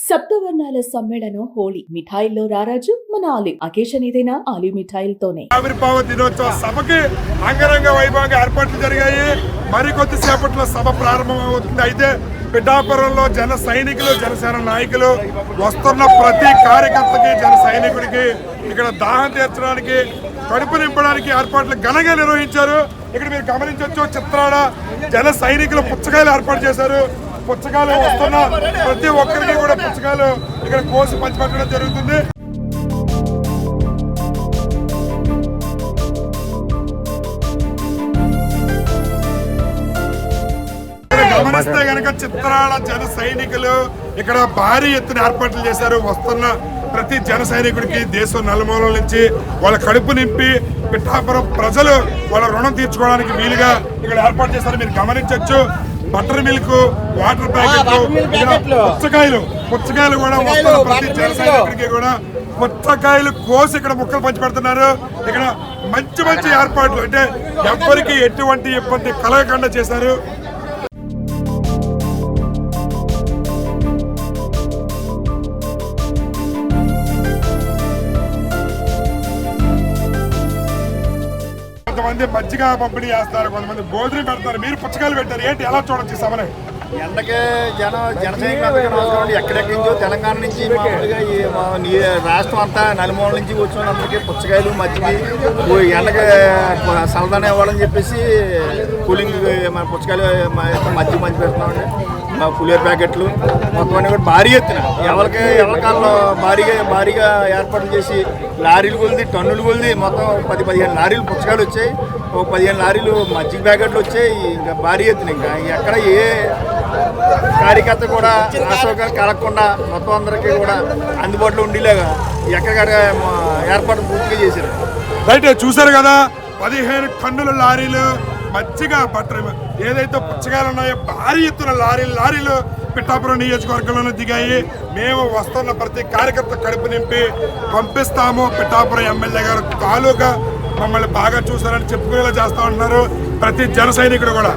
సప్తవర్ణాల సమ్మేళనం హోళీ మిఠాయిల్లో రారాజు మన ఆలి అకేషన్ ఏదైనా ఆలి మిఠాయిలతోనే. ఆవిర్భావ దినోత్సవ సభకి అంగరంగ వైభవంగా ఏర్పాట్లు జరిగాయి. మరికొద్ది సేపట్లో సభ ప్రారంభమవుతుంది. అయితే పిఠాపురంలో జన సైనికులు, జనసేన నాయకులు వస్తున్న ప్రతి కార్యకర్తకి, జన సైనికుడికి ఇక్కడ దాహం తీర్చడానికి, కడుపు నింపడానికి ఏర్పాట్లు ఘనంగా నిర్వహించారు. ఇక్కడ మీరు గమనించవచ్చు, చిత్రాల జన సైనికులు పుచ్చకాయలు ఏర్పాటు చేశారు. పుచ్చకాయలు వస్తున్న ప్రతి ఒక్కరికి కూడా పుచ్చకాయలు ఇక్కడ కోసి పంచిపెట్టడం జరుగుతుంది. గమనిస్తే కనుక చిత్రాల జన సైనికులు ఇక్కడ భారీ ఎత్తున ఏర్పాట్లు చేశారు. వస్తున్న ప్రతి జన సైనికుడికి దేశం నలుమూలల నుంచి వాళ్ళ కడుపు నింపి పిఠాపురం ప్రజలు వాళ్ళ రుణం తీర్చుకోవడానికి వీలుగా ఇక్కడ ఏర్పాటు చేశారు. మీరు గమనించవచ్చు, బటర్ మిల్క్, వాటర్ ప్యాకెట్లు, పుచ్చకాయలు కూడా వస్తున్న ప్రతి జన సైనికుడికి కూడా పుచ్చకాయలు కోసి ఇక్కడ ముక్కలు పంచి పెడుతున్నారు. ఇక్కడ మంచి మంచి ఏర్పాట్లు, అంటే ఎవ్వరికి ఎటువంటి ఇబ్బంది కలగకుండా చేశారు. కొంతమంది మజ్జిగ పంపిణీ చేస్తారు, కొంతమంది భోజనం పెడతారు. మీరు పుచ్చకాయలు పెట్టారు, ఏంటి ఎలా చూడొచ్చు సభని? ఎండకే జనసైనికులు ఎక్కడెక్కడి నుంచో తెలంగాణ నుంచి మామూలుగా ఈ రాష్ట్రం అంతా నలుమూల నుంచి వచ్చినందుకే పుచ్చకాయలు, మజ్జిగ, ఎండకి సలదానం ఇవ్వాలని చెప్పేసి కూలింగ్ మన పుచ్చకాయలు, మజ్జిగ మంచి పెడుతున్నామండి. పులిహోర ప్యాకెట్లు మొత్తం అన్నీ కూడా భారీ ఎత్తున ఎవరికాల్లో భారీగా ఏర్పాట్లు చేసి లారీలు కొలిది, టన్నులు కొలిది మొత్తం 10-15 లారీలు పుచ్చకాయలు వచ్చాయి. ఒక 15 లారీలు మజ్జిగ ప్యాకెట్లు వచ్చాయి. ఇంకా భారీ ఎత్తున ఇంకా ఎక్కడ ఏ కార్యకర్త కూడా అసౌకర్యం కలగకుండా మొత్తం అందరికీ కూడా అందుబాటులో ఉండేలాగా ఎక్కడికక్కడ ఏర్పాటు పూర్తిగా చేశారు. రైట్, చూసారు కదా, 15 టన్నుల లారీలు మజ్జిగ, బట్టర్ ఏదైతే పుచ్చకాయలు ఉన్నాయో భారీ ఎత్తున లారీలు పిఠాపురం నియోజకవర్గంలోనే దిగాయి. మేము వస్తున్న ప్రతి కార్యకర్త కడుపు నింపి పంపిస్తాము. పిఠాపురం ఎమ్మెల్యే గారు తాలూకా మమ్మల్ని బాగా చూసారని చెప్పుకునేలా చేస్తా ఉంటున్నారు ప్రతి జన సైనికుడు కూడా.